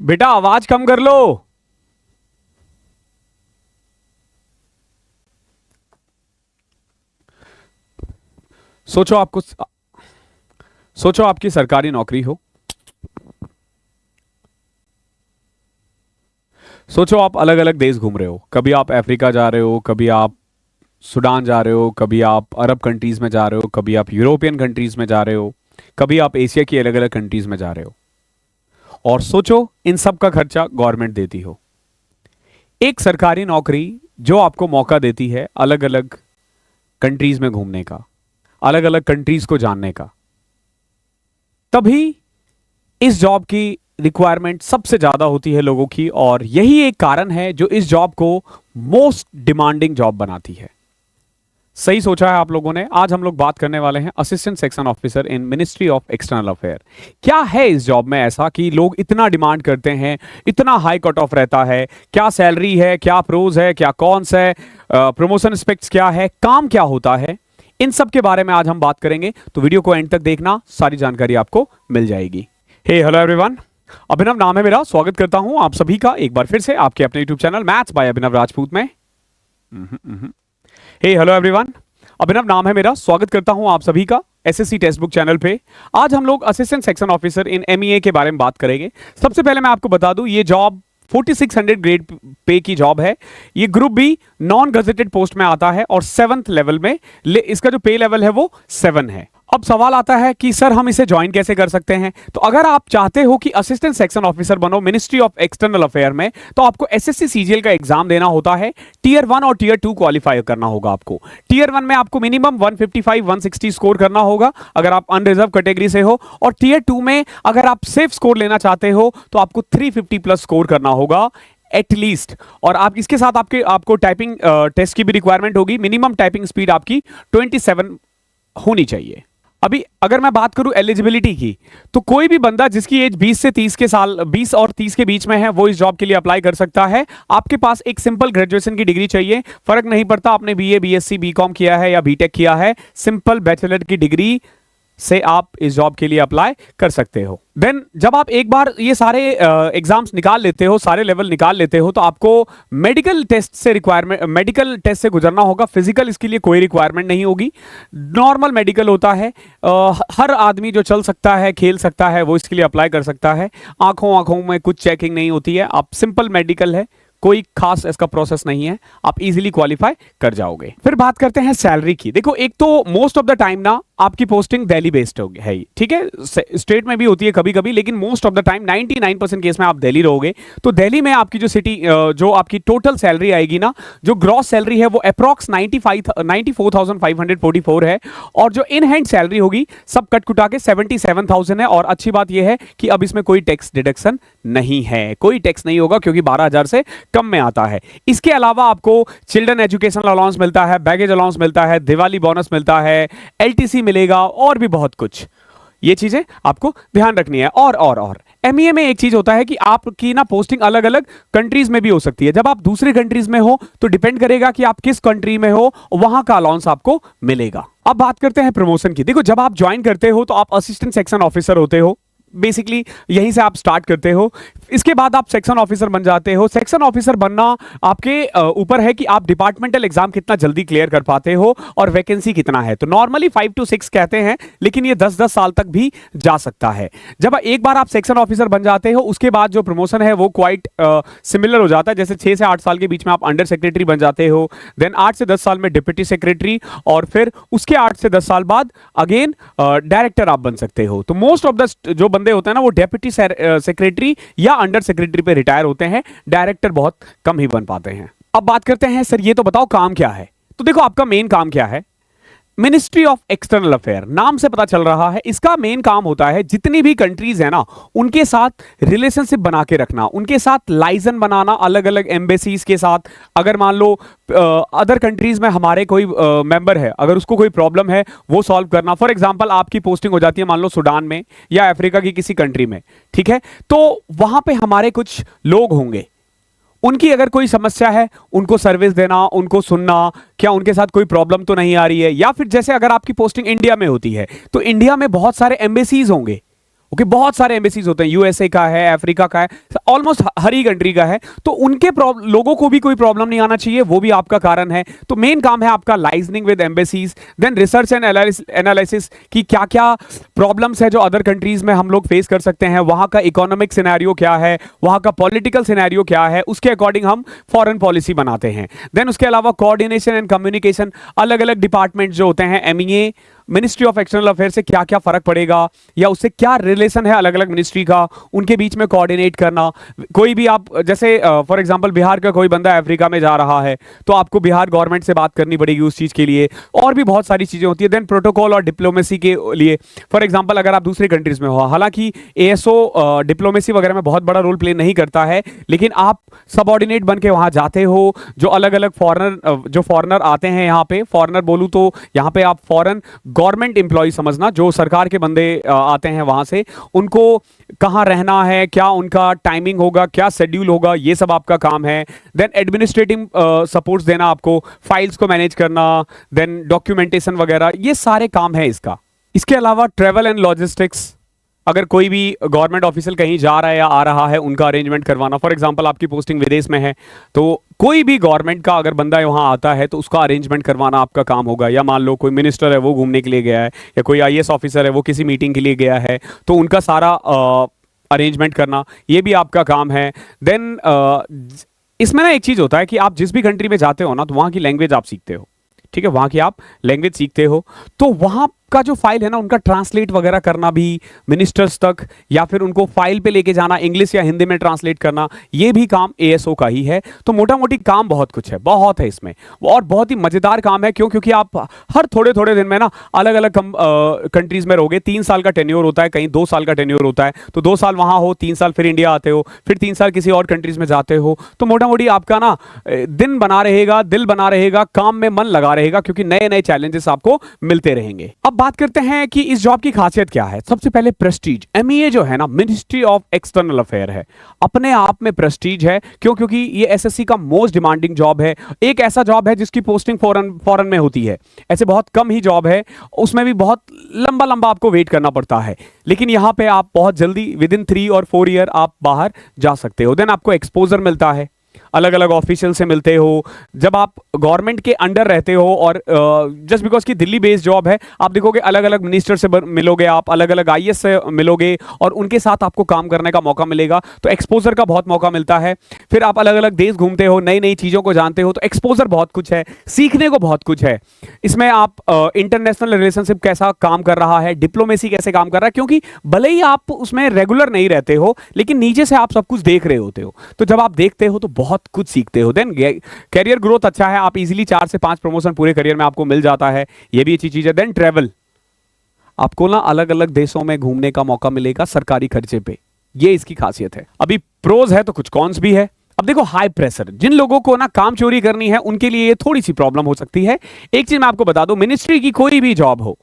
बेटा आवाज कम कर लो। सोचो आपको सोचो आपकी सरकारी नौकरी हो। सोचो आप अलग अलग देश घूम रहे हो, कभी आप अफ्रीका जा रहे हो, कभी आप सूडान जा रहे हो, कभी आप अरब कंट्रीज में जा रहे हो, कभी आप यूरोपियन कंट्रीज में जा रहे हो, कभी आप एशिया की अलग अलग कंट्रीज में जा रहे हो। और सोचो इन सब का खर्चा गवर्नमेंट देती हो। एक सरकारी नौकरी जो आपको मौका देती है अलग अलग कंट्रीज में घूमने का, अलग अलग कंट्रीज को जानने का, तभी इस जॉब की रिक्वायरमेंट सबसे ज्यादा होती है लोगों की। और यही एक कारण है जो इस जॉब को मोस्ट डिमांडिंग जॉब बनाती है। सही सोचा है आप लोगों ने। आज हम लोग बात करने वाले हैं assistant section officer in ministry of external affair. क्या है इस जॉब में ऐसा कि लोग इतना डिमांड करते हैं, इतना हाई कट ऑफ रहता है? क्या सैलरी है, क्या प्रोज है, क्या कॉन्स है, प्रमोशन स्पेक्ट्स क्या है, काम क्या होता है, इन सब के बारे में आज हम बात करेंगे। तो वीडियो को एंड तक देखना, सारी जानकारी आपको मिल जाएगी। हे हेलो एवरीवन, अभिनव नाम है मेरा। स्वागत करता हूं आप सभी का एक बार फिर से आपके अपने यूट्यूब चैनल मैथ्स बाय अभिनव राजपूत में। हे हेलो एवरीवन, अभिनव नाम है मेरा। स्वागत करता हूं आप सभी का एसएससी टेक्स्ट बुक चैनल पे। आज हम लोग assistant section officer in MEA के बारे में बात करेंगे। सबसे पहले मैं आपको बता दूं, ये जॉब 4600 ग्रेड पे की जॉब है। ये group B non gazetted post में आता है और 7th लेवल में इसका जो पे लेवल है वो 7 है। अब सवाल आता है कि सर हम इसे ज्वाइन कैसे कर सकते हैं? तो अगर आप चाहते हो कि असिस्टेंट सेक्शन ऑफिसर बनो मिनिस्ट्री ऑफ एक्सटर्नल अफेयर में, तो आपको एसएससी सीजीएल का एग्जाम देना होता है। टीयर 1 और टीयर 2 क्वालिफाई करना होगा आपको। टीयर 1 में आपको मिनिमम 155 160 स्कोर करना होगा अगर आप अनरिजर्व कैटेगरी से हो, और टीयर 2 में अगर आप सेफ स्कोर लेना चाहते हो तो आपको 350 प्लस स्कोर करना होगा एटलीस्ट। और आप इसके साथ आपको टाइपिंग टेस्ट की भी रिक्वायरमेंट होगी। मिनिमम टाइपिंग स्पीड आपकी 27 होनी चाहिए। अभी अगर मैं बात करूं एलिजिबिलिटी की, तो कोई भी बंदा जिसकी एज 20 से 30 के साल 20 और 30 के बीच में है वो इस जॉब के लिए अप्लाई कर सकता है। आपके पास एक सिंपल ग्रेजुएशन की डिग्री चाहिए। फर्क नहीं पड़ता आपने बीए, बीएससी, बीकॉम किया है या बीटेक किया है, सिंपल बैचलर की डिग्री से आप इस जॉब के लिए अप्लाई कर सकते हो। देन जब आप एक बार ये सारे एग्जाम्स निकाल लेते हो, सारे लेवल निकाल लेते हो, तो आपको मेडिकल टेस्ट से गुजरना होगा। फिजिकल इसके लिए कोई रिक्वायरमेंट नहीं होगी, नॉर्मल मेडिकल होता है। हर आदमी जो चल सकता है, खेल सकता है, वो इसके लिए अप्लाई कर सकता है। आंखों में कुछ चेकिंग नहीं होती है। आप सिंपल मेडिकल है, कोई खास इसका प्रोसेस नहीं है, आप इजीली क्वालिफाई कर जाओगे। फिर बात करते हैं सैलरी की। देखो, एक तो मोस्ट ऑफ द टाइम ना आपकी पोस्टिंग दिल्ली बेस्ड है, ठीक है। स्टेट में भी होती है कभी कभी, लेकिन most of the time 99% case में आप दिल्ली रहोगे। तो दिल्ली में आपकी जो सिटी जो आपकी टोटल सैलरी आएगी ना, जो ग्रॉस सैलरी है वो अप्रॉक्स 94,544 है। और जो इन हैंड सैलरी होगी सब कट कुटा के 77,000 है। और अच्छी बात यह है कि अब इसमें कोई टैक्स डिडक्शन नहीं है, कोई टैक्स नहीं होगा, क्योंकि 12,000 से कम में आता है। इसके अलावा आपको चिल्ड्रन एजुकेशन अलाउंस मिलता है, बैगेज अलाउंस मिलता है, दिवाली बोनस मिलता है, एलटीसी मिलेगा और भी बहुत कुछ। ये चीजें आपको ध्यान रखनी है। और एमईए में एक चीज होता है कि आपकी ना पोस्टिंग अलग अलग कंट्रीज में भी हो सकती है। जब आप दूसरी कंट्रीज में हो तो डिपेंड करेगा कि आप किस कंट्री में हो, वहां का अलाउंस आपको मिलेगा। अब बात करते हैं प्रमोशन की। देखो, जब आप ज्वाइन करते हो तो आप असिस्टेंट सेक्शन ऑफिसर होते हो। बेसिकली यहीं से आप स्टार्ट करते हो। इसके बाद आप सेक्शन ऑफिसर बन जाते हो। सेक्शन ऑफिसर बनना आपके ऊपर है कि आप डिपार्टमेंटल एग्जाम कितना जल्दी क्लियर कर पाते हो और वैकेंसी कितना है। तो नॉर्मली 5 to 6 कहते हैं, लेकिन ये 10-10 साल तक भी जा सकता है। जब एक बार आप सेक्शन ऑफिसर बन जाते हो, उसके बाद जो प्रमोशन है वो क्वाइट सिमिलर हो जाता है। जैसे 6 से 8 साल के बीच में आप अंडर सेक्रेटरी बन जाते हो, देन 8 से 10 साल में डिप्टी सेक्रेटरी, और फिर उसके 8 से 10 साल बाद अगेन डायरेक्टर आप बन सकते हो। तो मोस्ट ऑफ द जो बंदे होते हैं ना, वो डेप्यूटी सेक्रेटरी या अंडर सेक्रेटरी पे रिटायर होते हैं। डायरेक्टर बहुत कम ही बन पाते हैं। अब बात करते हैं, सर ये तो बताओ काम क्या है। तो देखो, आपका मेन काम क्या है? मिनिस्ट्री ऑफ एक्सटर्नल अफेयर, नाम से पता चल रहा है, इसका मेन काम होता है जितनी भी कंट्रीज है ना, उनके साथ रिलेशनशिप बना के रखना, उनके साथ लाइजन बनाना, अलग अलग एम्बेसीज के साथ। अगर मान लो अदर कंट्रीज में हमारे कोई मेंबर है, अगर उसको कोई प्रॉब्लम है, वो सॉल्व करना। फॉर एग्जांपल, आपकी पोस्टिंग हो जाती है मान लो सूडान में या अफ्रीका की किसी कंट्री में, ठीक है। तो वहां पे हमारे कुछ लोग होंगे, उनकी अगर कोई समस्या है, उनको सर्विस देना, उनको सुनना, क्या उनके साथ कोई प्रॉब्लम तो नहीं आ रही है। या फिर जैसे अगर आपकी पोस्टिंग इंडिया में होती है, तो इंडिया में बहुत सारे एम्बेसीज होंगे, ओके, बहुत सारे एम्बेसीज होते हैं, यूएसए का है, अफ्रीका का है, ऑलमोस्ट हर ही कंट्री का है। तो उनके लोगों को भी कोई प्रॉब्लम नहीं आना चाहिए, वो भी आपका कारण है। तो मेन काम है आपका liaisoning with embassies, then research and analysis कि क्या क्या प्रॉब्लम्स है जो अदर कंट्रीज में हम लोग फेस कर सकते हैं, वहां का इकोनॉमिक सिनेरियो क्या है, वहां का पॉलिटिकल सिनेरियो क्या है, उसके अकॉर्डिंग हम फॉरेन पॉलिसी बनाते हैं। देन उसके अलावा कोऑर्डिनेशन एंड कम्युनिकेशन, अलग अलग डिपार्टमेंट जो होते हैं, MEA ministry of external affair से क्या क्या फर्क पड़ेगा या उससे क्या रिलेशन है अलग अलग मिनिस्ट्री का, उनके बीच में कोऑर्डिनेट करना। कोई भी आप जैसे फॉर एग्जांपल बिहार का कोई बंदा अफ्रीका में जा रहा है तो आपको बिहार गवर्नमेंट से बात करनी पड़ेगी उस चीज के लिए, और भी बहुत सारी चीजें होती है। देन प्रोटोकॉल और डिप्लोमेसी के लिए, फॉर एग्जांपल अगर आप दूसरी कंट्रीज में हो, हालांकि एएसओ डिप्लोमेसी वगैरह में बहुत बड़ा रोल प्ले नहीं करता है, लेकिन आप सबऑर्डिनेट बन के वहां जाते हो, जो अलग अलग फॉरेनर आते हैं यहाँ पे, फॉरेनर बोलूं तो यहाँ पे आप फॉरेन गवर्नमेंट एम्प्लॉय समझना, जो सरकार के बंदे आते हैं वहां से, उनको कहाँ रहना है, क्या उनका टाइमिंग होगा, क्या शेड्यूल होगा, ये सब आपका काम है। देन एडमिनिस्ट्रेटिव सपोर्ट्स देना आपको, फाइल्स को मैनेज करना, देन डॉक्यूमेंटेशन वगैरह, ये सारे काम है इसका। इसके अलावा ट्रेवल एंड लॉजिस्टिक्स, अगर कोई भी गवर्नमेंट ऑफिशियल कहीं जा रहा है या आ रहा है, उनका अरेंजमेंट करवाना। फॉर एग्जांपल आपकी पोस्टिंग विदेश में है, तो कोई भी गवर्नमेंट का अगर बंदा वहां आता है तो उसका अरेंजमेंट करवाना आपका काम होगा। या मान लो कोई मिनिस्टर है वो घूमने के लिए गया है, या कोई आईएएस ऑफिसर है वो किसी मीटिंग के लिए गया है, तो उनका सारा अरेंजमेंट करना ये भी आपका काम है। देन इसमें ना एक चीज होता है कि आप जिस भी कंट्री में जाते हो ना, तो वहां की लैंग्वेज आप सीखते हो, ठीक है, वहां की आप लैंग्वेज सीखते हो, तो वहां का जो फाइल है ना, उनका ट्रांसलेट वगैरह करना भी मिनिस्टर्स तक, या फिर उनको फाइल पे लेके जाना, इंग्लिश या हिंदी में ट्रांसलेट करना, ये भी काम एएसओ का ही है। तो मोटा मोटी काम बहुत कुछ है, बहुत है इसमें, और बहुत ही मजेदार काम है। क्यों? क्योंकि आप हर थोड़े थोड़े दिन में ना अलग अलग कंट्रीज में रहोगे। 3 साल का टेन्योर होता है, कहीं 2 साल का टेन्योर होता है, तो 2 साल वहां हो, 3 साल फिर इंडिया आते हो, फिर 3 साल किसी और कंट्रीज में जाते हो। तो मोटा मोटी आपका ना दिन बना रहेगा, दिल बना रहेगा, काम में मन लगा रहेगा, क्योंकि नए नए चैलेंजेस आपको मिलते रहेंगे। अब बात करते हैं कि इस जॉब की खासियत क्या है। सबसे पहले प्रेस्टीज, एमईए जो है ना, मिनिस्ट्री ऑफ एक्सटर्नल अफेयर है, अपने आप में प्रेस्टीज है। क्यों? क्योंकि ये एसएससी का मोस्ट डिमांडिंग जॉब है, एक ऐसा जॉब है जिसकी पोस्टिंग फॉरेन में होती है। ऐसे बहुत कम ही जॉब है, उसमें भी बहुत लंबा लंबा आपको वेट करना पड़ता है, लेकिन यहां पे आप बहुत जल्दी विद इन 3 और 4 ईयर आप बाहर जा सकते हो। देन आपको एक्सपोजर मिलता है, अलग अलग ऑफिशियल से मिलते हो। जब आप गवर्नमेंट के अंडर रहते हो, और जस्ट बिकॉज की दिल्ली बेस्ड जॉब है, आप देखोगे अलग अलग मिनिस्टर से मिलोगे, आप अलग अलग आईएएस से मिलोगे, और उनके साथ आपको काम करने का मौका मिलेगा, तो एक्सपोजर का बहुत मौका मिलता है। फिर आप अलग अलग देश घूमते हो, नई नई चीज़ों को जानते हो, तो एक्सपोजर बहुत कुछ है, सीखने को बहुत कुछ है। इसमें आप इंटरनेशनल रिलेशनशिप कैसा काम कर रहा है, डिप्लोमेसी कैसे काम कर रहा है, क्योंकि भले ही आप उसमें रेगुलर नहीं रहते हो, लेकिन नीचे से आप सब कुछ देख रहे होते हो, तो जब आप देखते हो तो बहुत कुछ सीखते हो। देन कैरियर ग्रोथ अच्छा है, आप इजीली 4 से 5 प्रमोशन पूरे करियर में आपको मिल जाता है, ये भी अच्छी चीज है। देन ट्रेवल, आपको ना अलग अलग देशों में घूमने का मौका मिलेगा सरकारी खर्चे पे, ये इसकी खासियत है। अभी प्रोज है तो कुछ कॉन्स भी है। अब देखो, हाई प्रेशर, जिन लोगों को ना काम चोरी करनी है उनके लिए ये थोड़ी सी प्रॉब्लम हो सकती है। एक चीज मैं आपको बता दूं, मिनिस्ट्री की कोई भी जॉब हो,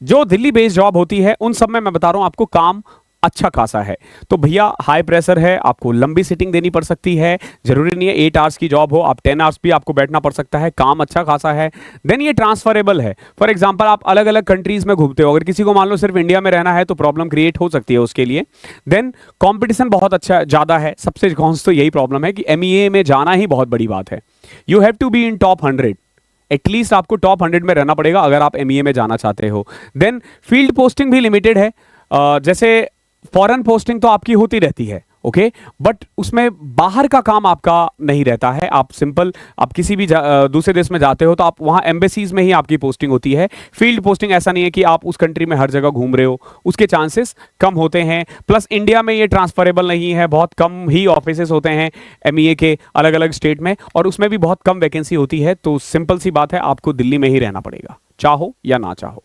जो दिल्ली बेस्ड जॉब होती है, उन सब में मैं बता रहा हूं आपको काम अच्छा खासा है। तो भैया हाई प्रेशर है, आपको लंबी सिटिंग देनी पड़ सकती है, जरूरी नहीं है 8 आवर्स की जॉब हो, आप 10 आवर्स भी आपको बैठना पड़ सकता है, काम अच्छा खासा है। देन ये ट्रांसफरेबल है। फॉर एग्जांपल आप अलग अलग कंट्रीज में घूमते हो, अगर किसी को मान लो सिर्फ इंडिया में रहना है तो प्रॉब्लम क्रिएट हो सकती है उसके लिए। देन कॉम्पिटिशन बहुत अच्छा ज्यादा है, सबसे कौन तो यही प्रॉब्लम है कि एमईए में जाना ही बहुत बड़ी बात है। You have to be in top 100, at least आपको टॉप 100 में रहना पड़ेगा अगर आप एमईए में जाना चाहते हो। देन फील्ड पोस्टिंग भी लिमिटेड है, जैसे फॉरेन पोस्टिंग तो आपकी होती रहती है, ओके, बट उसमें बाहर का काम आपका नहीं रहता है। आप सिंपल, आप किसी भी दूसरे देश में जाते हो तो आप वहां एम्बेसीज में ही आपकी पोस्टिंग होती है। फील्ड पोस्टिंग ऐसा नहीं है कि आप उस कंट्री में हर जगह घूम रहे हो, उसके चांसेस कम होते हैं। प्लस इंडिया में ये ट्रांसफरेबल नहीं है, बहुत कम ही ऑफिसेस होते हैं एमईए के अलग अलग स्टेट में, और उसमें भी बहुत कम वैकेंसी होती है। तो सिंपल सी बात है, आपको दिल्ली में ही रहना पड़ेगा, चाहो या ना चाहो।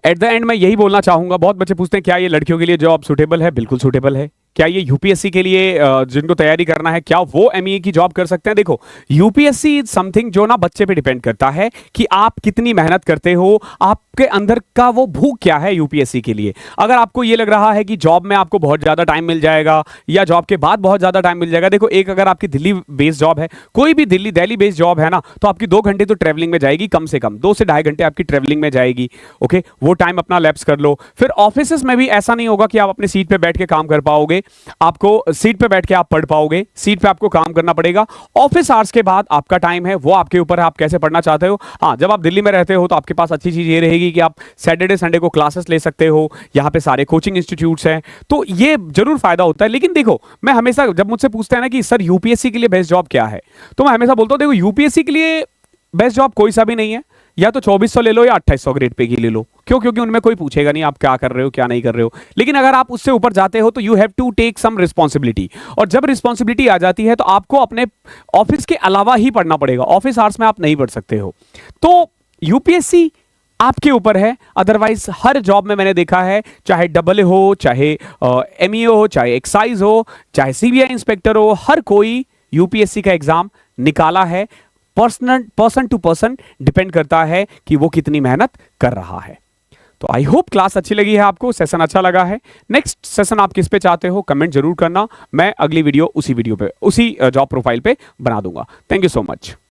एट द एंड मैं यही बोलना चाहूंगा, बहुत बच्चे पूछते हैं क्या ये लड़कियों के लिए जॉब सूटेबल है? बिल्कुल सूटेबल है। क्या क्या ये यूपीएससी के लिए जिनको तैयारी करना है क्या वो एमईए की जॉब कर सकते हैं? देखो, यूपीएससी इज समथिंग जो ना बच्चे पे डिपेंड करता है कि आप कितनी मेहनत करते हो, आपके अंदर का वो भूख क्या है यूपीएससी के लिए। अगर आपको ये लग रहा है कि जॉब में आपको बहुत ज्यादा टाइम मिल जाएगा या जॉब के बाद बहुत ज्यादा टाइम मिल जाएगा, देखो एक अगर आपकी दिल्ली बेस्ड जॉब है, कोई भी दिल्ली बेस्ड जॉब है ना, तो आपकी 2 घंटे तो ट्रेवलिंग में जाएगी, कम से कम 2 से ढाई घंटे आपकी ट्रेवलिंग में जाएगी। ओके, वो टाइम अपना लैप्स कर लो। फिर ऑफिस में भी ऐसा नहीं होगा कि आप अपनी सीट पे बैठ के काम कर पाओगे, आपको सीट पे बैठ के आप पढ़ पाओगे, सीट पे आपको काम करना पड़ेगा। ऑफिस आवर्स के बाद आपका टाइम है, वो आपके ऊपर है, आप कैसे पढ़ना चाहते हो। हाँ, जब आप दिल्ली में रहते हो तो आपके पास अच्छी चीज ये रहेगी कि आप सैटरडे संडे को क्लासेस ले सकते हो, यहाँ पे सारे कोचिंग इंस्टीट्यूट्स हैं, तो ये जरूर फायदा होता है। लेकिन देखो, मैं हमेशा जब मुझसे पूछते हैं ना कि सर यूपीएससी के लिए बेस्ट जॉब क्या है, तो मैं हमेशा बोलता हूँ देखो यूपीएससी के लिए बेस्ट जॉब कोई सा भी नहीं है, या तो 2400 ले लो या 2800 ग्रेड पे की ले लो। क्यों? क्योंकि उनमें कोई पूछेगा नहीं आप क्या कर रहे हो क्या नहीं कर रहे हो। लेकिन अगर आप उससे ऊपर जाते हो तो you have to take some responsibility, और जब रिस्पॉन्सिबिलिटी आ जाती है तो आपको अपने ऑफिस के अलावा ही पढ़ना पड़ेगा, ऑफिस आवर्स में आप नहीं पढ़ सकते हो। तो यूपीएससी आपके ऊपर है। अदरवाइज हर जॉब में मैंने देखा है, चाहे डबल हो, चाहे एमईए हो, चाहे एक्साइज हो, चाहे सीबीआई इंस्पेक्टर हो, हर कोई यूपीएससी का एग्जाम निकाला है। पर्सन टू पर्सन डिपेंड करता है कि वो कितनी मेहनत कर रहा है। तो आई होप क्लास अच्छी लगी है आपको, सेशन अच्छा लगा है। नेक्स्ट सेशन आप किस पे चाहते हो कमेंट जरूर करना, मैं अगली वीडियो उसी जॉब प्रोफाइल पे बना दूंगा। Thank you so much.